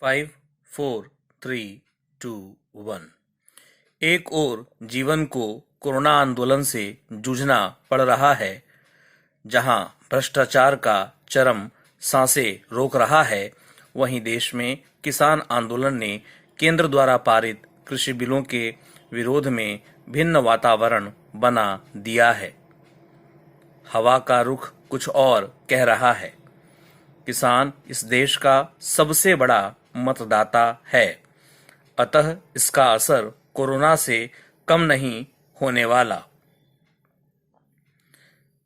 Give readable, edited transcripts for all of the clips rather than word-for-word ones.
5, 4, 3, 2, 1। एक ओर जीवन को कोरोना आंदोलन से जूझना पड़ रहा है, जहां भ्रष्टाचार का चरम सांसें रोक रहा है, वहीं देश में किसान आंदोलन ने केंद्र द्वारा पारित कृषि बिलों के विरोध में भिन्न वातावरण बना दिया है। हवा का रुख कुछ और कह रहा है। किसान इस देश का सबसे बड़ा मतदाता है, अतः इसका असर कोरोना से कम नहीं होने वाला।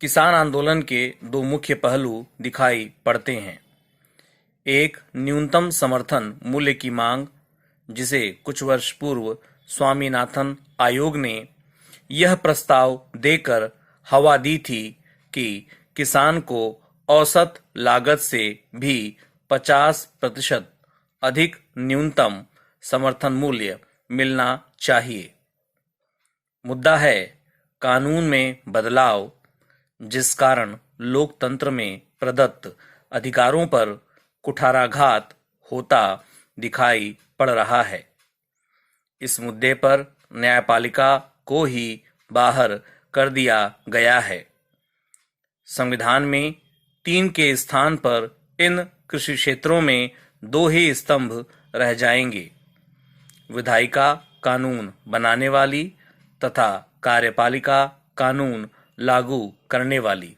किसान आंदोलन के दो मुख्य पहलू दिखाई पड़ते हैं। एक, न्यूनतम समर्थन मूल्य की मांग, जिसे कुछ वर्ष पूर्व स्वामीनाथन आयोग ने यह प्रस्ताव देकर हवा दी थी कि किसान को औसत लागत से भी 50% अधिक न्यूनतम समर्थन मूल्य मिलना चाहिए। मुद्दा है कानून में बदलाव, जिस कारण लोकतंत्र में प्रदत्त अधिकारों पर कुठाराघात होता दिखाई पड़ रहा है। इस मुद्दे पर न्यायपालिका को ही बाहर कर दिया गया है। संविधान में 3 के स्थान पर इन कृषि क्षेत्रों में 2 ही स्तंभ रह जाएंगे: विधायिका कानून बनाने वाली तथा कार्यपालिका कानून लागू करने वाली।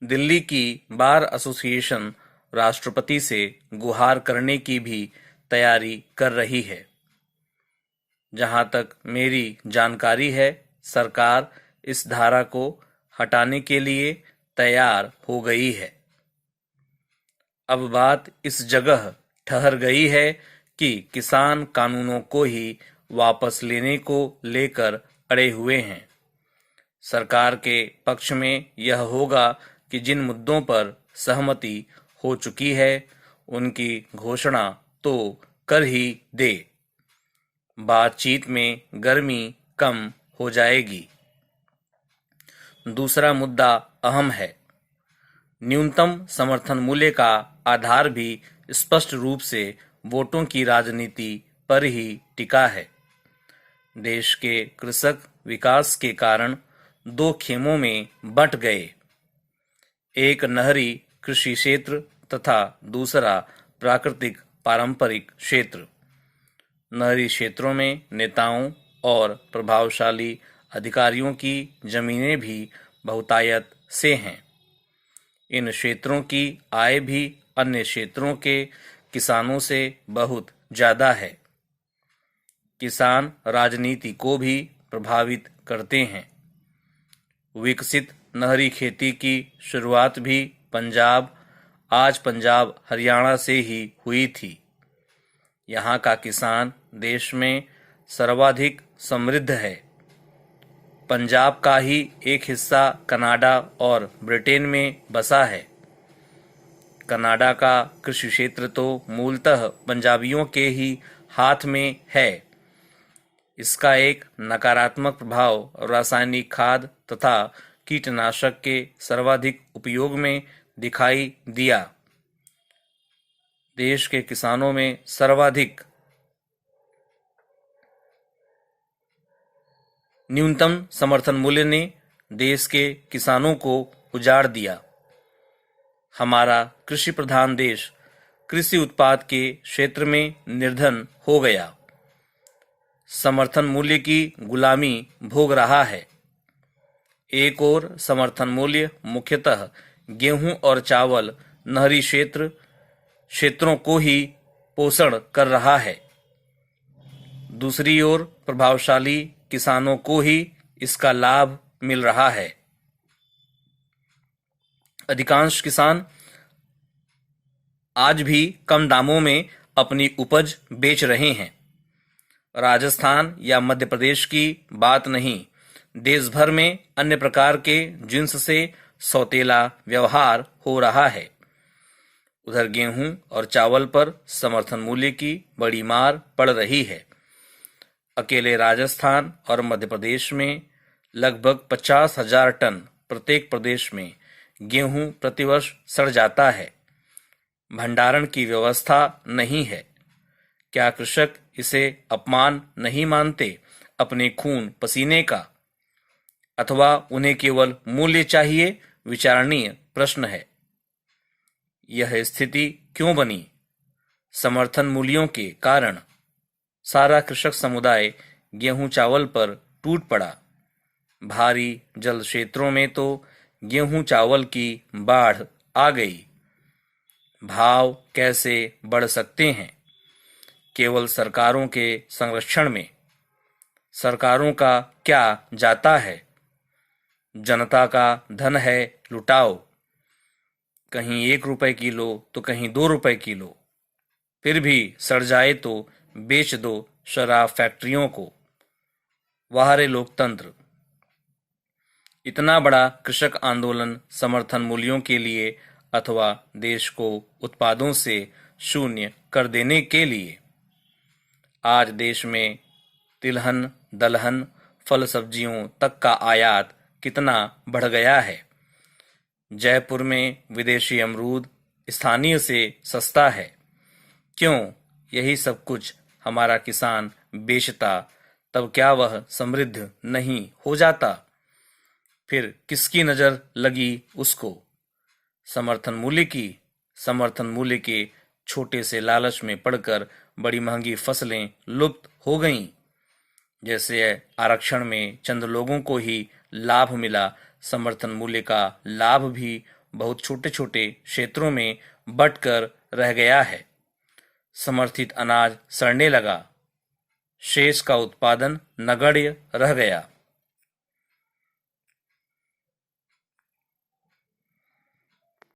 दिल्ली की बार एसोसिएशन राष्ट्रपति से गुहार करने की भी तैयारी कर रही है। जहां तक मेरी जानकारी है, सरकार इस धारा को हटाने के लिए तैयार हो गई है। अब बात इस जगह ठहर गई है कि किसान कानूनों को ही वापस लेने को लेकर अड़े हुए हैं। सरकार के पक्ष में यह होगा कि जिन मुद्दों पर सहमति हो चुकी है, उनकी घोषणा तो कर ही दे। बातचीत में गर्मी कम हो जाएगी। दूसरा मुद्दा अहम है। न्यूनतम समर्थन मूल्य का आधार भी स्पष्ट रूप से वोटों की राजनीति पर ही टिका है। देश के कृषक विकास के कारण 2 खेमों में बंट गए। एक नहरी कृषि क्षेत्र तथा दूसरा प्राकृतिक पारंपरिक क्षेत्र। नहरी क्षेत्रों में नेताओं और प्रभावशाली अधिकारियों की जमीनें भी बहुतायत से हैं। इन क्षेत्रों की आय भी अन्य क्षेत्रों के किसानों से बहुत ज्यादा है। किसान राजनीति को भी प्रभावित करते हैं। विकसित नहरी खेती की शुरुआत भी पंजाब हरियाणा से ही हुई थी। यहाँ का किसान देश में सर्वाधिक समृद्ध है। पंजाब का ही एक हिस्सा कनाडा और ब्रिटेन में बसा है। कनाडा का कृषि क्षेत्र तो मूलतः पंजाबियों के ही हाथ में है। इसका एक नकारात्मक प्रभाव रासायनिक खाद तथा कीटनाशक के सर्वाधिक उपयोग में दिखाई दिया। देश के किसानों में सर्वाधिक न्यूनतम समर्थन मूल्य ने देश के किसानों को उजाड़ दिया। हमारा कृषि प्रधान देश कृषि उत्पाद के क्षेत्र में निर्धन हो गया। समर्थन मूल्य की गुलामी भोग रहा है। एक ओर समर्थन मूल्य मुख्यतः गेहूं और चावल नहरी क्षेत्रों को ही पोषण कर रहा है। दूसरी ओर प्रभावशाली किसानों को ही इसका लाभ मिल रहा है। अधिकांश किसान आज भी कम दामों में अपनी उपज बेच रहे हैं। राजस्थान या मध्य प्रदेश की बात नहीं, देश भर में अन्य प्रकार के जिन्स से सौतेला व्यवहार हो रहा है। उधर गेहूं और चावल पर समर्थन मूल्य की बड़ी मार पड़ रही है। अकेले राजस्थान और मध्य प्रदेश में लगभग 50,000 टन प्रत्येक प्रदेश में गेहूं प्रतिवर्ष सड़ जाता है। भंडारण की व्यवस्था नहीं है। क्या कृषक इसे अपमान नहीं मानते अपने खून पसीने का? अथवा उन्हें केवल मूल्य चाहिए? विचारणीय प्रश्न है। यह स्थिति क्यों बनी? समर्थन मूल्यों के कारण सारा कृषक समुदाय गेहूं चावल पर टूट पड़ा। भारी जल क्षेत्रों में तो गेहूं चावल की बाढ़ आ गई। भाव कैसे बढ़ सकते हैं? केवल सरकारों के संरक्षण में। सरकारों का क्या जाता है? जनता का धन है, लुटाओ। कहीं 1 रुपए किलो तो कहीं 2 रुपए किलो। फिर भी सड़ जाए तो बेच दो शराब फैक्ट्रियों को। वाह रे लोकतंत्र! इतना बड़ा कृषक आंदोलन समर्थन मूल्यों के लिए अथवा देश को उत्पादों से शून्य कर देने के लिए। आज देश में तिलहन, दलहन, फल सब्जियों तक का आयात कितना बढ़ गया है। जयपुर में विदेशी अमरूद स्थानीय से सस्ता है। क्यों? यही सब कुछ हमारा किसान बेचता, तब क्या वह समृद्ध नहीं हो जाता? फिर किसकी नजर लगी उसको? समर्थन मूल्य की। समर्थन मूल्य के छोटे से लालच में पड़कर बड़ी महंगी फसलें लुप्त हो गईं। जैसे आरक्षण में चंद लोगों को ही लाभ मिला, समर्थन मूल्य का लाभ भी बहुत छोटे छोटे क्षेत्रों में बंटकर रह गया है। समर्थित अनाज सड़ने लगा, शेष का उत्पादन नगण्य रह गया।